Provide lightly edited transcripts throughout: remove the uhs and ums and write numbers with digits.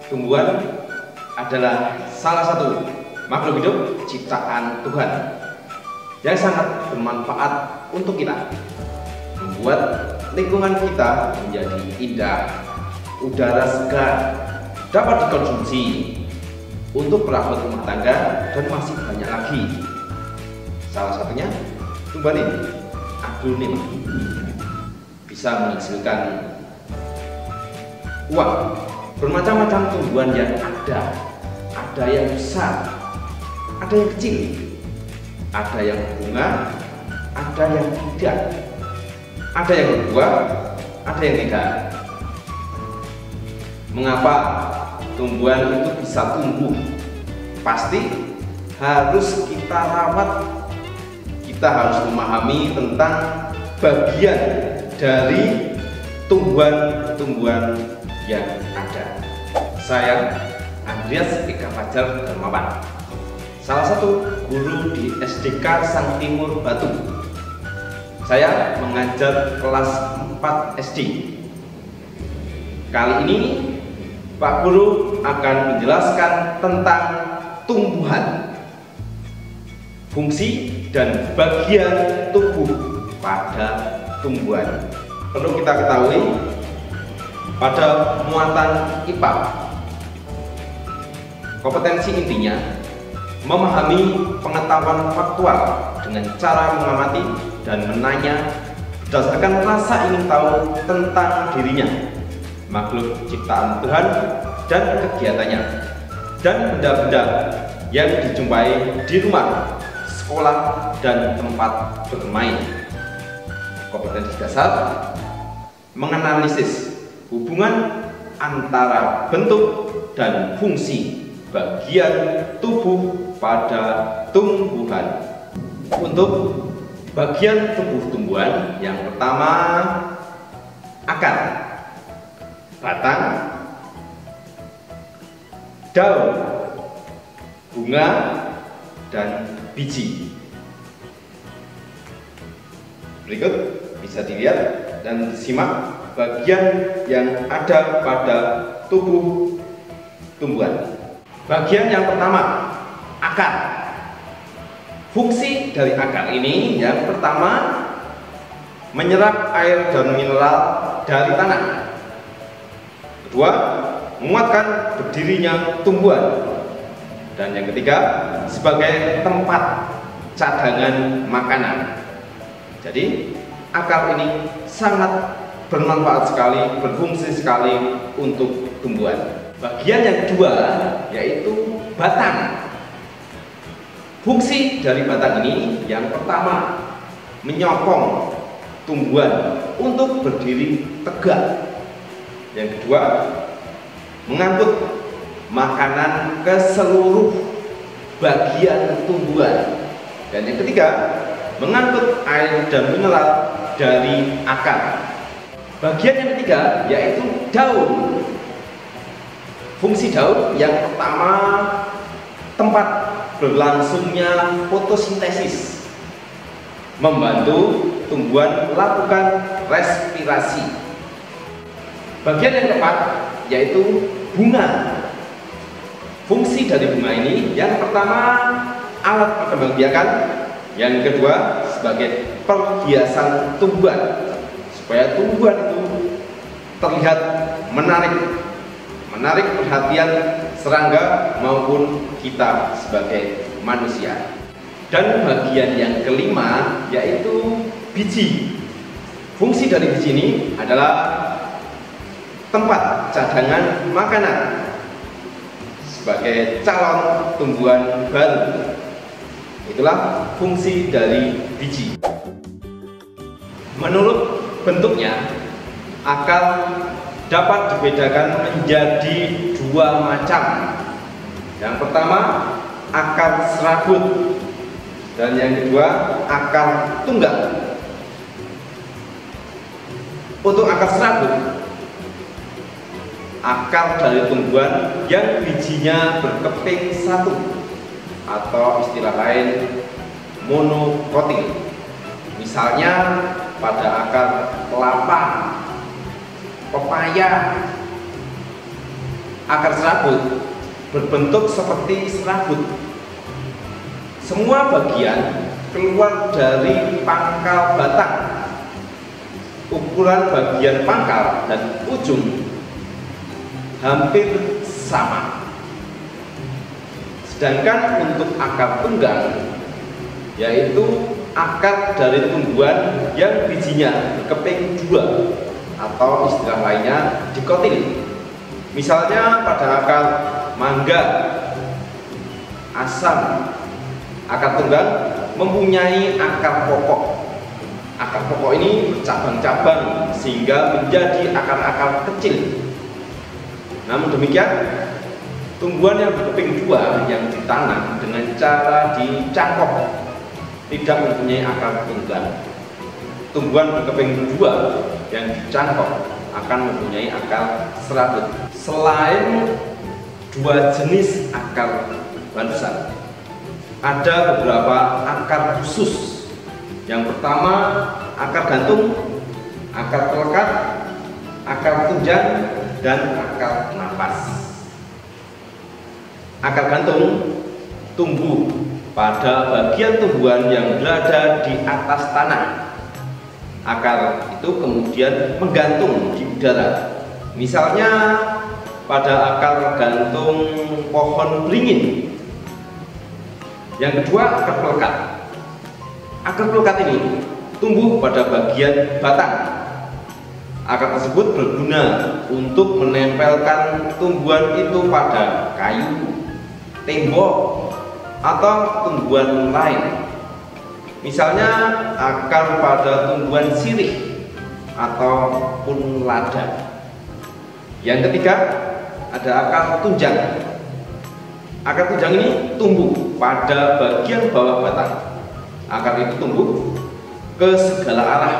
Tumbuhan adalah salah satu makhluk hidup ciptaan Tuhan yang sangat bermanfaat untuk kita, membuat lingkungan kita menjadi indah, udara segar, dapat dikonsumsi untuk perabot rumah tangga, dan masih banyak lagi. Salah satunya tumbuhan ini, aglonema, bisa menghasilkan uang. Bermacam-macam tumbuhan yang ada yang besar, ada yang kecil, ada yang bunga, ada yang tidak, ada yang berbuah, ada yang tidak. Mengapa tumbuhan itu bisa tumbuh? Pasti harus kita rawat. Kita harus memahami tentang bagian dari tumbuhan-tumbuhan yang ada. Saya Andreas Eka Fajar Darmawan, salah satu guru di SDK Sang Timur Batu. Saya mengajar kelas 4 SD. Kali ini Pak Guru akan menjelaskan tentang tumbuhan, fungsi dan bagian tubuh pada tumbuhan. Perlu kita ketahui, pada muatan IPA, kompetensi intinya memahami pengetahuan faktual dengan cara mengamati dan menanya berdasarkan rasa ingin tahu tentang dirinya, makhluk ciptaan Tuhan dan kegiatannya, dan benda-benda yang dijumpai di rumah, sekolah, dan tempat bermain. Kompetensi dasar menganalisis hubungan antara bentuk dan fungsi bagian tubuh pada tumbuhan. Untuk bagian tubuh tumbuhan, yang pertama akar, batang, daun, bunga, dan biji. Berikut bisa dilihat dan disimak bagian yang ada pada tubuh tumbuhan. Bagian yang pertama, akar. Fungsi dari akar ini yang pertama, menyerap air dan mineral dari tanah. Kedua, menguatkan berdirinya tumbuhan. Dan yang ketiga, sebagai tempat cadangan makanan. Jadi akar ini sangat bermanfaat sekali, berfungsi sekali untuk tumbuhan. Bagian yang kedua yaitu batang. Fungsi dari batang ini yang pertama, menyokong tumbuhan untuk berdiri tegak. Yang kedua, mengangkut makanan ke seluruh bagian tumbuhan. Dan yang ketiga, mengangkut air dan mineral dari akar. Bagian yang ketiga yaitu daun. Fungsi daun yang pertama, tempat berlangsungnya fotosintesis, membantu tumbuhan melakukan respirasi. Bagian yang keempat yaitu bunga. Fungsi dari bunga ini yang pertama, alat perkembangbiakan, yang kedua sebagai perhiasan tumbuhan supaya tumbuhan itu terlihat menarik perhatian serangga maupun kita sebagai manusia. Dan bagian yang kelima yaitu biji. Fungsi dari biji ini adalah tempat cadangan makanan sebagai calon tumbuhan baru. Itulah fungsi dari biji. Menurut bentuknya, akar dapat dibedakan menjadi dua macam. Yang pertama, akar serabut, dan yang kedua, akar tunggal. Untuk akar serabut, akar dari tumbuhan yang bijinya berkeping satu, atau istilah lain monokotil. Misalnya pada akar kelapa, pepaya. Akar serabut berbentuk seperti serabut. Semua bagian keluar dari pangkal batang. Ukuran bagian pangkal dan ujung hampir sama. Sedangkan untuk akar tunggal, yaitu akar dari tumbuhan yang bijinya berkeping dua, atau istilah lainnya dikotil. Misalnya pada akar mangga, asam. Akar tunggal mempunyai akar pokok. Akar pokok ini bercabang-cabang sehingga menjadi akar-akar kecil. Namun demikian, tumbuhan yang berkeping dua yang ditanam dengan cara dicangkok tidak mempunyai akar tunggal. Tumbuhan berkeping dua yang dicangkok akan mempunyai akar serabut. Selain dua jenis akar bahan besar, ada beberapa akar khusus. Yang pertama, akar gantung, akar pelekat, akar tunjang, dan akar napas. Akar gantung tumbuh pada bagian tumbuhan yang berada di atas tanah. Akar itu kemudian menggantung di udara. Misalnya pada akar gantung pohon beringin. Yang kedua, akar pelekat. Akar pelekat ini tumbuh pada bagian batang. Akar tersebut berguna untuk menempelkan tumbuhan itu pada kayu, tembok, atau tumbuhan lain. Misalnya akar pada tumbuhan sirih ataupun lada. Yang ketiga, ada akar tunjang. Akar tunjang ini tumbuh pada bagian bawah batang. Akar itu tumbuh ke segala arah.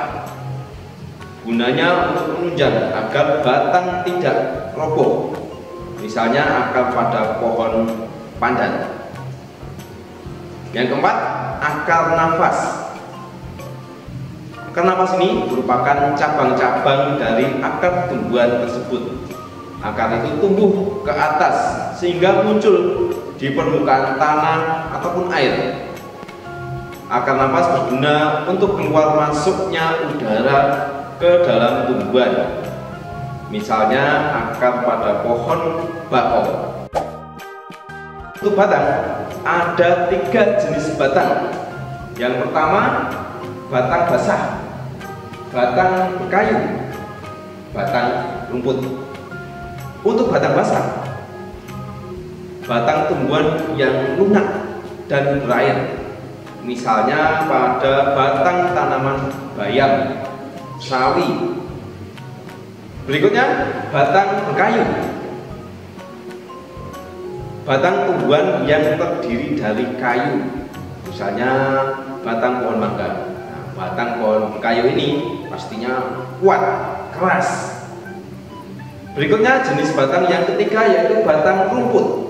Gunanya untuk menunjang agar batang tidak roboh. Misalnya akar pada pohon pandan. Yang keempat, akar nafas. Akar napas ini merupakan cabang-cabang dari akar tumbuhan tersebut. Akar itu tumbuh ke atas sehingga muncul di permukaan tanah ataupun air. Akar napas berguna untuk keluar masuknya udara ke dalam tumbuhan. Misalnya akar pada pohon bakau. Untuk batang, ada 3 jenis batang. Yang pertama, batang basah, batang berkayu, batang rumput. Untuk batang basah, batang tumbuhan yang lunak dan berair, misalnya pada batang tanaman bayam, sawi. Berikutnya, batang berkayu, batang tumbuhan yang terdiri dari kayu, misalnya batang pohon mangga. Nah, batang pohon berkayu ini pastinya kuat, keras. Berikutnya jenis batang yang ketiga yaitu batang rumput.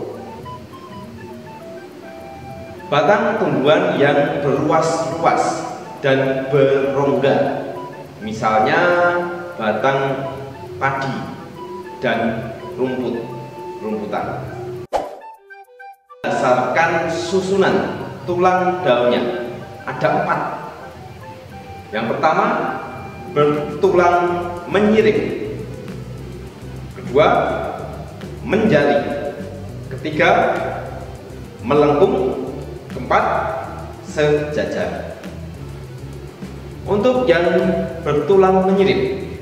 Batang tumbuhan yang berluas-luas dan berongga, misalnya batang padi dan rumputan. Berdasarkan susunan tulang daunnya ada 4. Yang pertama, bertulang menyirip. Kedua, menjari. Ketiga, melengkung. Keempat, sejajar. Untuk yang bertulang menyirip,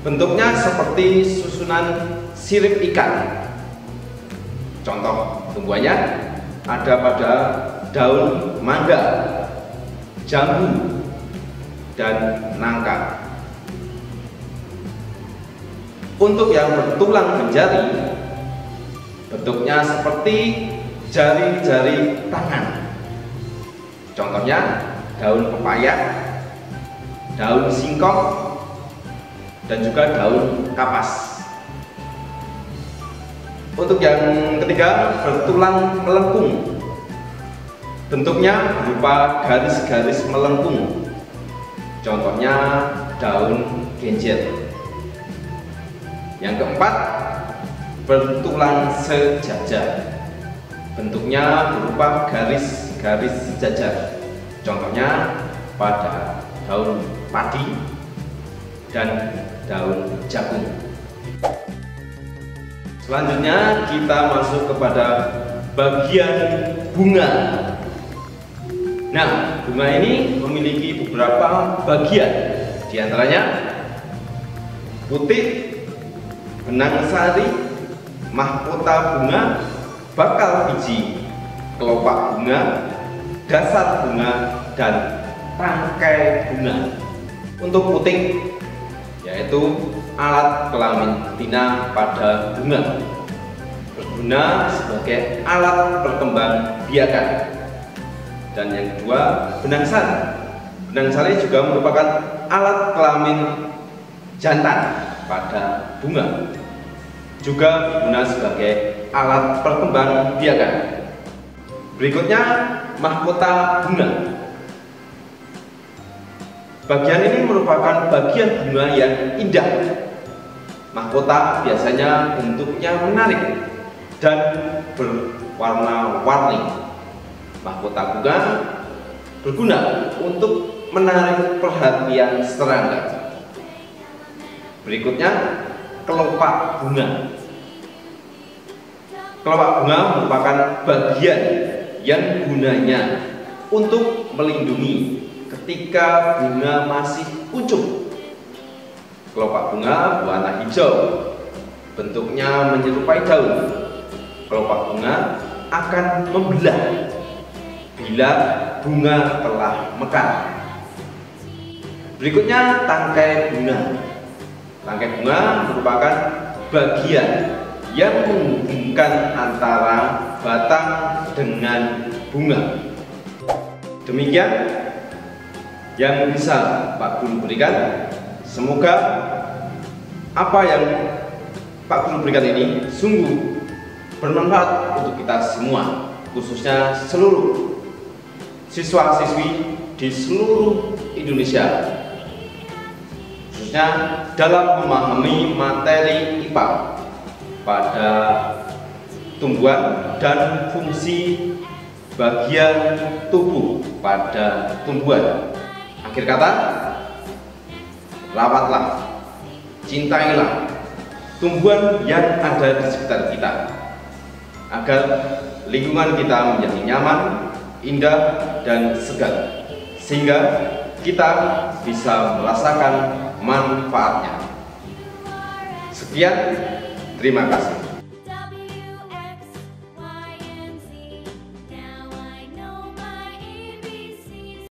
bentuknya seperti susunan sirip ikan. Contoh tumbuhannya ada pada daun mangga, jambu, dan nangka. Untuk yang bertulang menjari, bentuknya seperti jari-jari tangan. Contohnya daun pepaya, daun singkong, dan juga daun kapas. Untuk yang ketiga, bertulang melengkung. Bentuknya berupa garis-garis melengkung. Contohnya daun genjer. Yang keempat, bertulang sejajar. Bentuknya berupa garis-garis sejajar. Contohnya pada daun padi dan daun jagung. Selanjutnya kita masuk kepada bagian bunga. Nah, bunga ini memiliki beberapa bagian. Di antaranya putih, benang sari, mahkota bunga, bakal biji, kelopak bunga, dasar bunga, dan tangkai bunga. Untuk putih, yaitu alat kelamin betina pada bunga, berguna sebagai alat perkembang biakan. Dan yang kedua, benang sari. Benang sari juga merupakan alat kelamin jantan pada bunga, juga berguna sebagai alat perkembang biakan. Berikutnya, mahkota bunga. Bagian ini merupakan bagian bunga yang indah. Mahkota biasanya bentuknya menarik dan berwarna-warni. Mahkota bunga berguna untuk menarik perhatian serangga. Berikutnya, kelopak bunga. Kelopak bunga merupakan bagian yang gunanya untuk melindungi ketika bunga masih kuncup. Kelopak bunga berwarna hijau, bentuknya menyerupai daun. Kelopak bunga akan membelah bila bunga telah mekar. Berikutnya, tangkai bunga. Tangkai bunga merupakan bagian yang menghubungkan antara batang dengan bunga. Demikian yang bisa Pak Guru berikan. Semoga apa yang Pak Guru berikan ini sungguh bermanfaat untuk kita semua, khususnya seluruh siswa-siswi di seluruh Indonesia. khususnya dalam memahami materi IPA pada tumbuhan dan fungsi bagian tubuh pada tumbuhan. Akhir kata, rawatlah, cintailah tumbuhan yang ada di sekitar kita agar lingkungan kita menjadi nyaman, indah, dan segar, sehingga kita bisa merasakan manfaatnya. Sekian, terima kasih.